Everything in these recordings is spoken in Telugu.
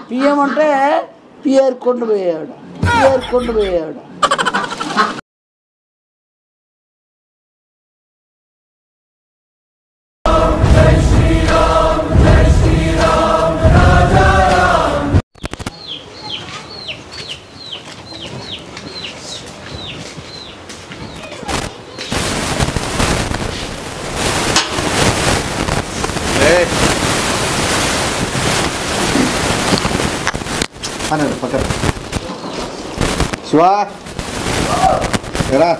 పిఎం అంటే పిఆర్ కొండు పోయాడు. పక్కన శివా ఎరా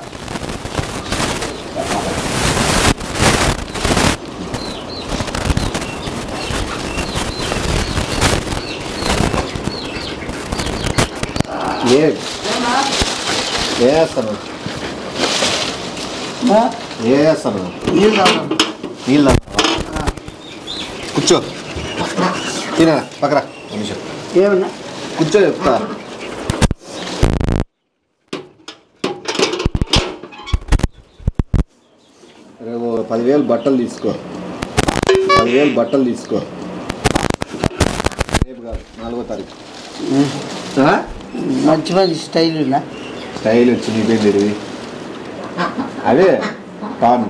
ఏస్తాను నీళ్ళు కూర్చో తినా పక్కరా నిమిషం ఏమన్నా కూర్చో చెప్తా. రేపు 10,000 బట్టలు తీసుకో. 10,000 బట్టలు తీసుకో. రేపు కాదు 4వ తారీఖు. మంచి స్టైల్ వచ్చి నీకేం తెలియదు. అదే టాను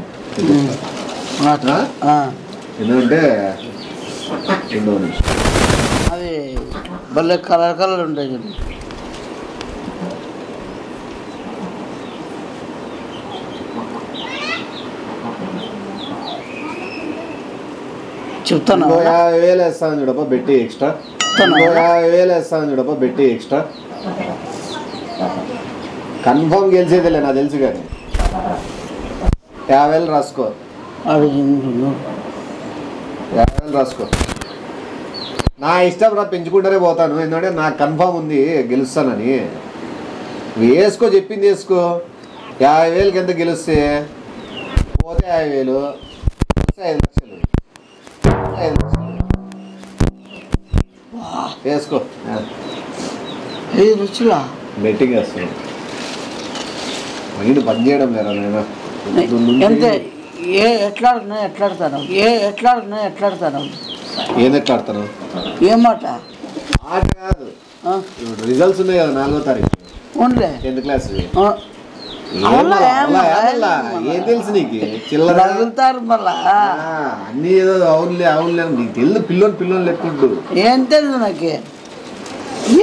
ఎందుకంటే అవి భలే కలర్ ఉంటాయి కదా. చెప్తాను 50,000 వేస్తాను చూడప్ప బెట్టి ఎక్స్ట్రా. 50,000 వేస్తాను చూడప్ప బెట్టి ఎక్స్ట్రా. కన్ఫర్మ్ గెలిచేదిలే నాకు తెలుసు కానీ 50,000 రాసుకో. 50,000 రాసుకో. నా ఇష్టం రా పెంచుకుంటారే పోతాను. ఎందుకంటే నాకు కన్ఫర్మ్ ఉంది గెలుస్తానని. వేసుకో చెప్పింది వేసుకో. 50,000కి ఎంత గెలిస్తే పోతే 50,000 5 లక్షలు వేసుకో. 5 లక్షలా బెట్టింగ్ వేస్తున్నాను. మైండ్ పని చేయడం లేదా నేను అంతే. ఎట్లాడుతాను ఏది ఎట్లాడుతాను ఏం మాట ఆట కాదు. ఇప్పుడు రిజల్ట్స్ ఉన్నాయి కదా 4వ తారీఖు 10th క్లాస్. ఏం తెలుసు నీకు చిల్లర అన్ని ఏదో అవునులే నీకు తెలుసు. పిల్లోని లెక్కుంటు ఏం తెలుసు నాకు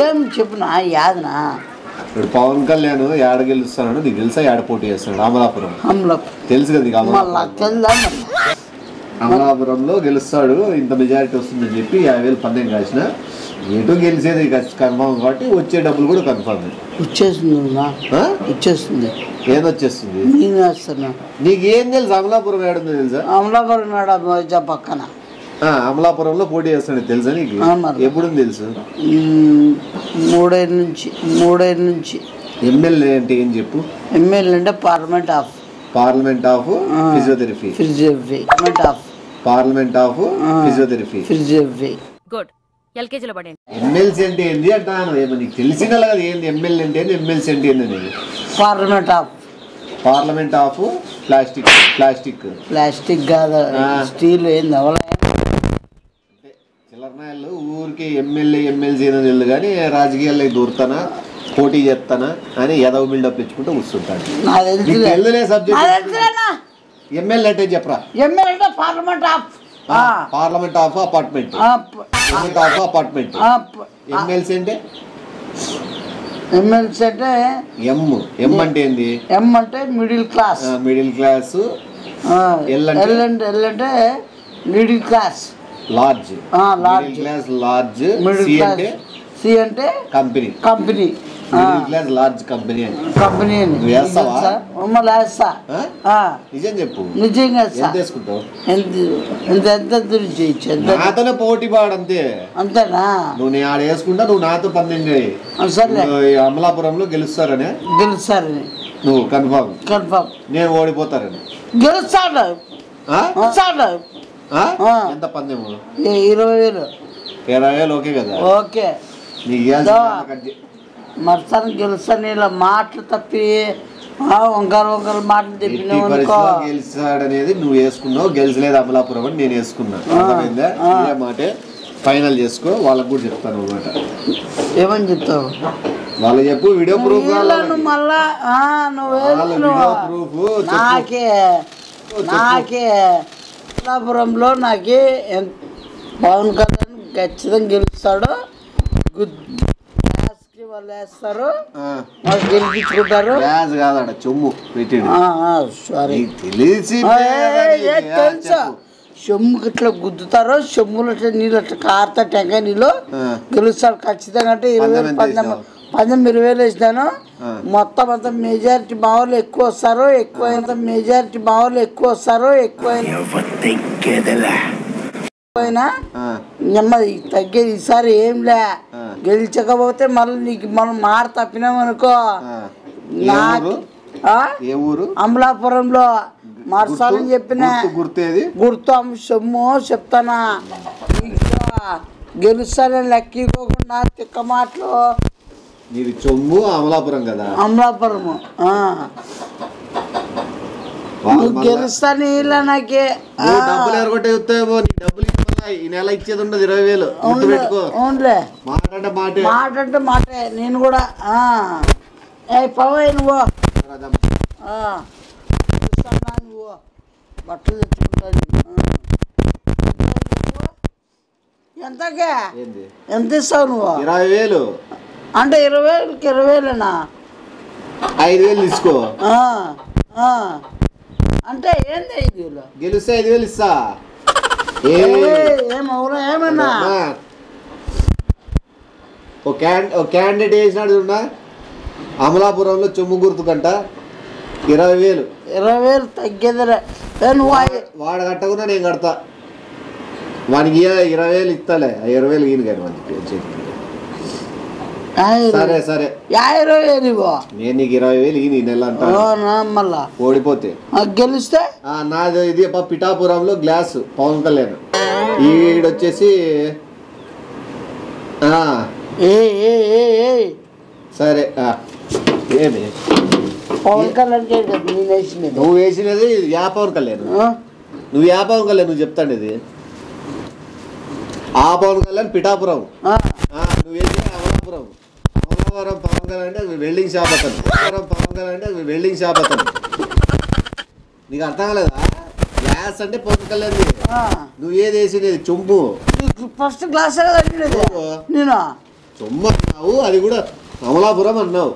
ఏం చెప్పినా యాదనా. ఇప్పుడు పవన్ కళ్యాణ్ ఏడ గెలుస్తాడు నీకు తెలుసా? ఏడ పోటీ చేస్తున్నాడు? అమలాపురం తెలుసు కదా నీకు. అమలాపురంలో గెలుస్తాడు, ఇంత మెజారిటీ వస్తుందని చెప్పి 50,000 పందెం కాసిన. ఎటు గెలిచేది కన్ఫర్మ్ కాబట్టి వచ్చే డబ్బులు కూడా కన్ఫర్మ్ వచ్చేస్తుంది. ఏదొచ్చేస్తుంది నేను నీకేం తెలుసు? అమలాపురం ఏడుందో తెలుసా? అమలాపురం పక్కన అమలాపురంలో పోటీ చేస్తాడు తెలుసా నీకు? ఎప్పుడు తెలుసు? 3 నుంచి. ఎమ్మెల్యే అంటే ఏం చెప్పు? ఎమ్మెల్యే అంటే పార్లమెంట్ ఆఫ్ ఫిజియోథెరపీ. గుడ్. ఎల్కేజీలో పడండి. ఎమ్మెల్సీ అంటే ఏంది అంటాను. ఏమో నీకు తెలిసిన కదా ఏంది ఎమ్మెల్యే అంటే ఏంది, ఎమ్మెల్సీ అంటే ఏంది అనేది. పార్లమెంట్ ఆఫ్ ప్లాస్టిక్ కాదు స్టీల్ ఏంది అవలే. చిల్లరనాయలు ఊరికి ఎమ్మెల్సీ ఏదో తెలియదు కానీ రాజకీయాల్లో దూరుతానా పోటీ చేస్తానా అని ఏదో బిల్డప్ ఇచ్చుకుంటూ కూర్చుంటాడు. సబ్జెక్ట్ ఎమ్మెల్యే అంటే చెప్పరా? MLA parliament of apartment. MLC అంటే ఎం అంటే ఏంది? ఎం అంటే మిడిల్ క్లాస్. ఎల్ అంటే మిడిల్ క్లాస్ లార్జ్. సి అంటే కంపెనీ. లార్జ్ కంపెనీ నిజం చెప్పు. నిజంగా నాతోనే పోటీ పాడంతే. అంతేనా? నువ్వు ఆడ వేసుకుంటా, నువ్వు నాతో 12 అమలాపురంలో గెలుస్తారని నువ్వు కన్ఫర్మ్. నేను ఓడిపోతారని గెలుస్తాడు. ఎంత పందెము? 20,000. 20,000 ఓకే కదా? ఓకే. మర్తాను గెలుస్తాను. ఇలా మాటలు తప్పి వంకర మాటలు చెప్పినావు గెలిచాడనేది నువ్వు వేసుకున్నావు, గెలిచలేదు అమలాపురం అని నేను వేసుకున్నా. అర్థమైందా? ఇదే మాటే ఫైనల్ చేసుకో. వాళ్ళకి కూడా చెప్తాను అన్నమాట. ఏమని చెప్తావు? వాళ్ళు చెప్పు. వీడియో ప్రూఫ్ మళ్ళా నాకే అమలాపురంలో నాకే పవన్ కళ్యాణ్ ఖచ్చితంగా గెలుస్తాడు. వాళ్ళు వేస్తారు, వాళ్ళు గెలిపించుకుంటారు. చొమ్ము సారీ తెలిసి తెలుసా? చెమ్ముకి ఇట్లా గుద్దుతారు, చెమ్ములు అట్లా నీళ్ళు అట్లా కారుతా టెంకాయ నీళ్ళు గెలుస్తాడు ఖచ్చితంగా. అంటే 20,000 వేసినాను. మొత్తం అంతా మెజారిటీ మా వాళ్ళు ఎక్కువ వస్తారు. ఎక్కువైనా మెజారిటీ మా వాళ్ళు ఎక్కువ వస్తారు. ఎక్కువైనా నెమ్మది తగ్గేది. ఈసారి ఏంలే, గెలిచకపోతే మళ్ళీ నీకు మనం మాట తప్పినామనుకో. నాకు అమలాపురంలో మార్చాలని చెప్పిన గుర్తు సొమ్ము చెప్తానా. గెలుస్తానని లెక్కిపోకుండా తిక్క మాటలు. నీది చొమ్ము అమలాపురం కదా? అమలాపురము గెలుస్తాను. ఇలా నాకే డబ్బులు ఎరగొట్టే చెప్తావేమో. నీ డబ్బులు ఈ నెల ఇచ్చేది ఉండదు 20,000. అవునులే, మాట అంటే మాటే. నేను కూడా పవై నువ్వు నువ్వు బట్టలు తెచ్చుకుంటాను. ఎంతకే ఎంత ఇస్తావు నువ్వు? 20,000 అంటే 20,000కి 20,000 5,000 తీసుకో. అంటే ఏంది 5,000? గెలిస్తే 5,000 ఇస్తా. ఏమన్నా ఓ క్యాండిడేట్ వేసినాడు చూడ అమలాపురంలో చొమ్ము గుర్తుకంట 20,000. 20,000 తగ్గేదిలే. వాడు కట్టకుండా నేను కడతా. వానికి 20,000 ఇస్తాలే. 20,000 ఈయన కానీ వానికి. సరే సరే 20,000 నేను నీకు 20,000 ఈ నెల అంటా. మళ్ళా ఓడిపోతే గెలిస్తే నాది ఇది పిఠాపురంలో గ్లాస్ పవన్ కళ్యాణ్. ఈడొచ్చేసి సరే ఏమి పవన్ కళ్యాణ్ నువ్వు వేసినది పవన్ కళ్యాణ్. నువ్వు పవన్ కళ్యాణ్ నువ్వు చెప్తాండి. ఇది ఆ పవన్ కళ్యాణ్ పిఠాపురం. నువ్వు వేసిన అమలాపురం. అమలాపురం పవన్ కళ్యాణ్ అంటే వెల్డింగ్ షాప్ అతను. పవన్ కళ్యాణ్ అంటే వెల్డింగ్ షాప్ అతను. నీకు అర్థం కాలేదా? గ్లాస్ అంటే పవన్ కళ్యాణ్. నువ్వు ఏది వేసినది చొమ్ము. ఫస్ట్ గ్లాస్ నేను చొమ్ము అన్నావు, అది కూడా అమలాపురం అన్నావు.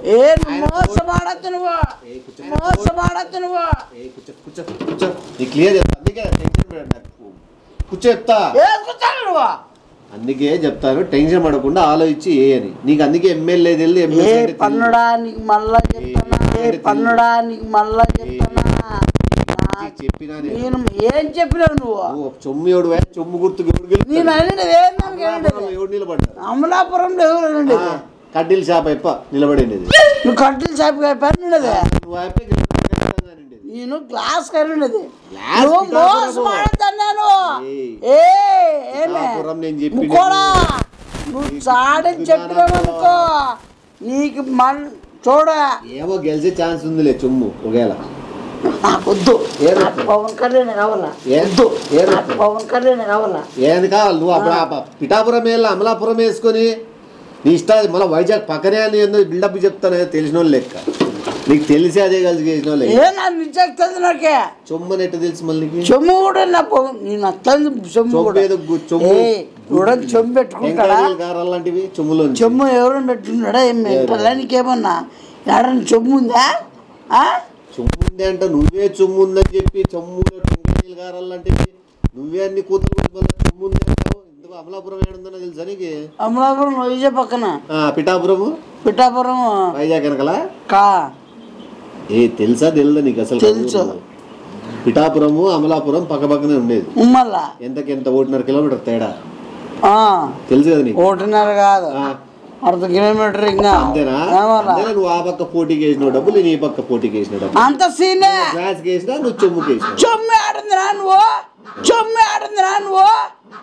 క్లియర్ చెప్తా. కూర్చో చెప్తా. అందుకే చెప్తాను, టెన్షన్ పడకుండా ఆలోచించి ఏ అని. నీకు అందుకే ఎమ్మెల్యే తెలియదు. పన్నడానికి మళ్ళా చెప్తానా? పన్నడానికి మళ్ళా చెప్తానా? చెప్పినా నేను ఏం చెప్పినావు నువ్వు? చొమ్మిడు చొమ్ము గుర్తుకు ఎవడు నిలబడ్డారు? అమలాపురంలో ఎవరు? కడ్డీల షాప్ అయిపో నిలబడింది. నువ్వు కడ్డీల షాప్ అయిపోయినది. నేను గ్లాస్ కలిగినది. నువ్వు చాడని చెప్పినావనుకో నీకు చూడ ఏమో గెలిచే ఛాన్స్ ఉందిలే. చొమ్ము ఒకవేళ వద్దు. పవన్ కళ్యాణ్ కావాలా? పవన్ కళ్యాణ్ కావాలా? ఏది కావాలి? నువ్వు అప్పుడు పిఠాపురం వెళ్ళి అమలాపురం వేసుకొని నీ ఇష్టం. మళ్ళీ వైజాగ్ పక్కనే అని బిల్డప్ చెప్తాను తెలిసిన వాళ్ళు లెక్క. నీకు తెలిసి అదే కలిసి చేసిన వాళ్ళు. నాకే చొమ్ము ఎట్టు తెలుసు మళ్ళీ? చొమ్ము కూడా నేను చొమ్ము పెట్టుకుంటాడా? అలాంటివి చొమ్ములో చొమ్ము ఎవరైనా పెట్టుకున్నాడా? నీకేమన్నా ఎవరైనా చొమ్ము ఉందా? చొమ్ము ఉంది అంట. నువ్వే చొమ్ము ఉందని చెప్పి చొమ్ములో టెంకాయలు గారాలంటివి నువ్వే అన్ని కూతురు చొమ్ము ఉంది అంటావు. ఇందుకు అమలాపురం ఏడుందన్నా తెలుసా నీకు? అమలాపురం వైజాగ్ పక్కన. పిఠాపురం వైజాగ్ వెనకలా కా తెలుసా? తెలుదా నీకు? అసలు తెలుసు. పిఠాపురము అమలాపురం పక్క పక్కనే ఉండేది. ఎంత 1.5 కిలోమీటర్ తేడా. తెలుసు కదా నీకు? 1.5 కాదు, 1/2 కిలోమీటర్. ఇంకా అంతేనా? నువ్వు ఆ పక్క పోటీకి వేసిన డబ్బులు, నీ పక్క పోటీకి వేసిన డబ్బులు అంత సీనే. గ్లాస్ వేసినా నువ్వు చొమ్ముకి వేసినా. చొమ్ము ఆడుందిరా నువ్వు? చొమ్ము ఆడుందిరా నువ్వు?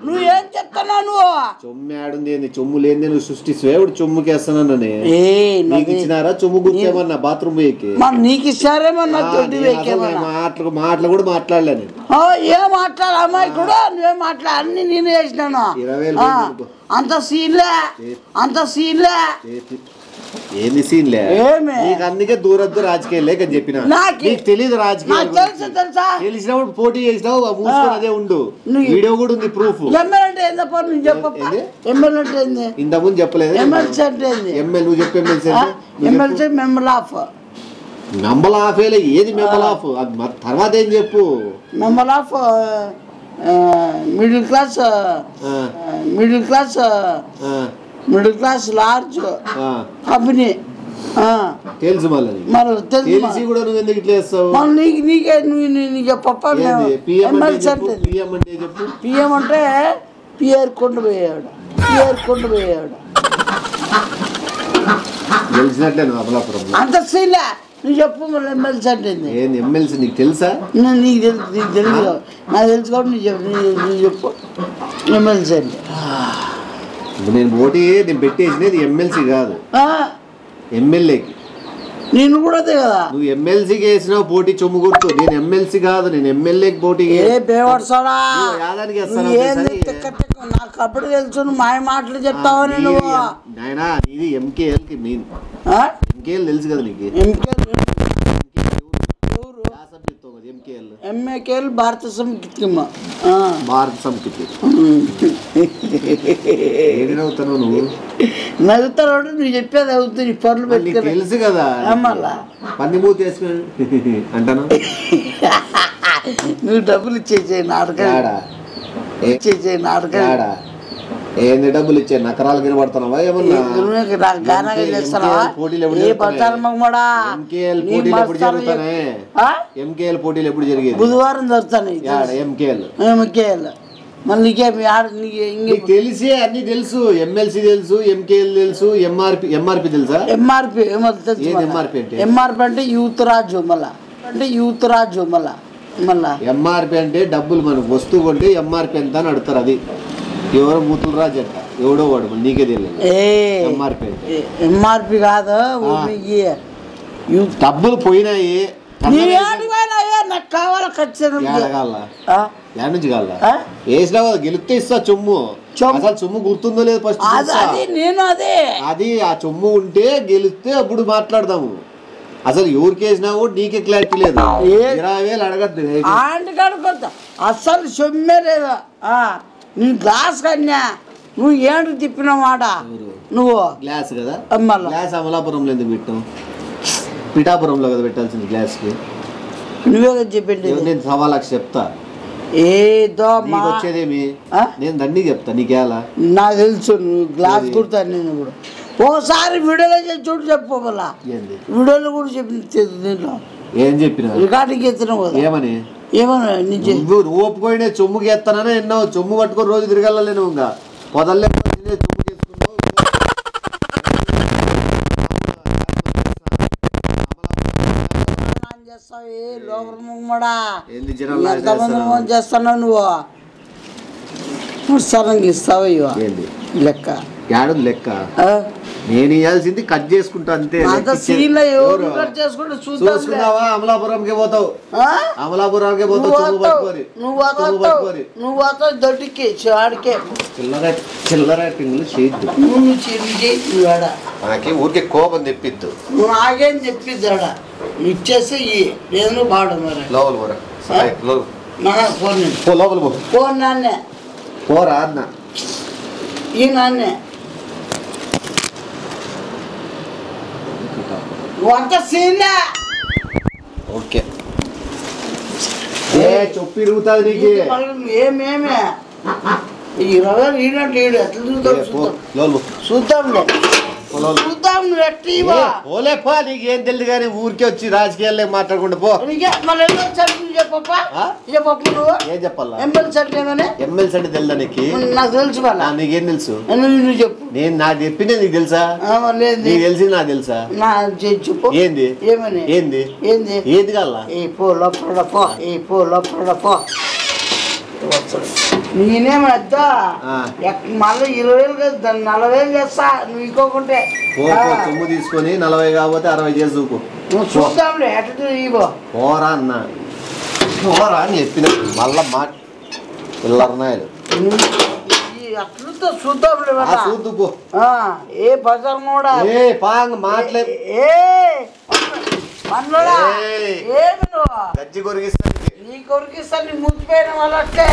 నువ్వేం చెప్తున్నా నువ్వు? చొమ్ము ఆడుంది ఏంది? చొమ్ము లేని నువ్వు సృష్టిస్తావు. ఇప్పుడు చొమ్ముకేస్తానని నీకు ఇచ్చినారా? చొమ్ము గుర్తేమన్నా బాత్రూమ్ పోయికి నీకు ఇస్తారేమన్నా? మాటలు కూడా మాట్లాడలే. ఏం మాట్లాడు అమ్మాయి కూడా నువ్వేం మాట్లాడ అన్ని నేను చేసినాను. అంత సీన్లే ఏంది సీన్లే? నీకు అందుకే దూరద్దు రాజకీయాలు లేక చెప్పిన. నీకు తెలియదు రాజకీయాలు. తెలిసినప్పుడు పోటీ చేసినావు మూసుకొని అదే ఉండు. వీడియో కూడా ఉంది ప్రూఫ్. ఎమ్మెల్యే ఇంతకుముందు చెప్పలేదు. ఎమ్మెల్యే నువ్వు చెప్పు. ఎమ్మెల్సీ మెంబర్ ఆఫ్ ఏది మెంబర్ ఆఫ్ తర్వాత ఏం చెప్పు. Member of middle class large company తెలుసు. మళ్ళీ తెలిసి కూడా నువ్వు ఎందుకు ఇట్లా చేస్తావు? నీకే నీకు పప్ప పిఎం అంటే పిఆర్ కొండ పోయాడు. తెలిసినట్లే నువ్వు అమలాపురం అంత సీలే. నువ్వు చెప్పు మళ్ళీ ఎమ్మెల్సీ అంటే ఎమ్మెల్సీ నీకు తెలుసా? నీకు తెలుసు. నాకు తెలుసు కాబట్టి నువ్వు చెప్పు ఎమ్మెల్సీ అంటే. నేను పోటీ నేను పెట్టేసినది ఎమ్మెల్సీ కాదు, ఎమ్మెల్యేకి. నేను కూడా అదే కదా. నువ్వు ఎమ్మెల్సీకి వేసినావు పోటీ చొమ్ము గుర్తు. నేను ఎమ్మెల్సీ కాదు, నేను ఎమ్మెల్యేకి పోటీ. నాకు అప్పుడు తెలుసు నువ్వు మాయ మాటలు చెప్తావని. నువ్వు నాయనా ఇది ఎంకేఎల్కి మెయిన్. ఎంకేఎల్ తెలుసు కదా నీకు? ఎంకేఎల్ భారత సమితి. నవ్వుతావు నువ్వు. నవ్వుతావు నువ్వు చెప్పేది అవుతుంది. నీ పనులు పెట్టి తెలుసు కదా. పన్ని మూత వేసుకుని అంటాను. నువ్వు డబ్బులు ఇచ్చేసేయి నాటకం. ఏంది డబ్బులు ఇచ్చే నకరాలు కనబడుతున్నావా? ఏమన్నా ఎంకేఎల్ పోటీలు ఎప్పుడు జరిగేది? బుధవారం జరుగుతాయి. మళ్ళీ తెలిసి అన్ని తెలుసు. ఎమ్మెల్సీ తెలుసు, ఎంకేఎల్ తెలుసు, ఎంఆర్పి తెలుసా? ఎంఆర్పి అంటే యూత్ రాజు. మళ్ళా ఎంఆర్పి అంటే డబ్బులు మనకు వస్తువు కొంటే ఎంఆర్పి ఎంత అని అడుగుతారు. అది ఎవరో మూతులు రాజు అంట, ఎవడో వాడు నీకే తెలియదు. ఎంఆర్పి కాదు, డబ్బులు పోయినాయి. నాకు కావాలా ఖచ్చితంగా నుంచి కావాలా? వేసినా గెలిస్తే ఇస్తా చొమ్ము. అసలు చొమ్ము గుర్తుందో లేదు ఫస్ట్. అది ఆ చొమ్ము ఉంటే గెలిస్తే అప్పుడు మాట్లాడదాము. అసలు ఎవరికి వేసినా కూడా నీకే క్లారిటీ లేదు. 20,000 అడగద్దు. అసలు సొమ్మే లేదా? నీ గ్లాస్ కన్నా నువ్వు ఏంటి తిప్పిన మాట? నువ్వు గ్లాస్ కదా. గ్లాస్ అమలాపురంలో ఎందుకు పెట్టావు? పిఠాపురంలో కదా పెట్టాల్సింది గ్లాస్ కి. నువ్వే కదా చెప్పింది. నేను 1,00,000 చెప్తా. ఏదో వచ్చేదేమి నేను దండి చెప్తా. నీకేలా? నాకు తెలుసు నువ్వు గ్లాస్ కుడతాను. నేను కూడా ఓసారి వీడియోలో చూడు చెప్పు. మళ్ళా వీడియోలో కూడా చెప్పి దీంట్లో ఏం చెప్పిన రికార్డింగ్ ఎత్తున్నావు కదా. ఏమని ఓపుకోయినా చొమ్ముకి ఎత్తానని ఎన్నో చొమ్ము పట్టుకొని రోజు తిరగలే. నువ్వు ఇంకా పొదల్లే చొమ్ము చేసుకున్నావు. చేస్తున్నావు నువ్వు. ఇస్తావు లెక్క లెక్క నేను ఇవ్వాల్సింది కట్ చేసుకుంటా అంతే. చూసుకున్నావా? అమలాపురంకి పోతావు. అమలాపురంకి పోతావు. దొడ్డికి చిల్లర పింగులు చేయొద్దు. నాకే ఊరికే కోపం తెప్పిద్దు. నువ్వు నాకేం చెప్పిద్దాడా ఇచ్చేస్తే ఏదో బాడు మరి. లోపల ఫోన్ నాన్నే పోరా అన్న. ఈ నాన్నే వంట సీన్లే. ఓకే చొప్పి ఇరుగుతుంది నీకు. ఏమేమే 20,000 ఈడంటే ఈడు ఎట్లా చూద్దాంలే. పోలేపా నీకేం తెలియదు కానీ ఊరికే వచ్చి రాజకీయాల్లో మాట్లాడకుండా పో. ఏం చెప్పాలా? ఎమ్మెల్సీ అంటే తెలుదా నీకు? నాకు తెలుసు. నీకేం తెలుసు? నువ్వు చెప్పు. నేను నాకు చెప్పిందే నీకు తెలుసా? నీకు తెలిసింది నాకు తెలుసా? చెప్పు. ఏంది ఏది కాల? వస్తాడు. నేనేం వద్ద మళ్ళీ 20,000 కదా దాన్ని 40,000 చేస్తా నువ్వు ఇంకోకుంటే. సొమ్ము తీసుకొని 40 కాకపోతే 60 చేసి చూపు. నువ్వు చూద్దాంలే ఎట్లా ఇవ్వ పోరా అన్న పోరా అని చెప్పిన మళ్ళా మాట పిల్లర్నాయలు అట్లతో చూద్దాంలే చూద్దు. ఏ బజార్ కూడా ఏ పాంగ్ మాట్లే పనులోడా ఏమి నువ్వు గజ్జి కొరిగిస్తా నీ కొరికిస్తా నీ ముంచిపోయిన వాళ్ళు అట్లే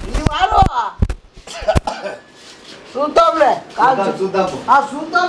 నీ వారు చూద్దాంలే చూద్దాం చూద్దాం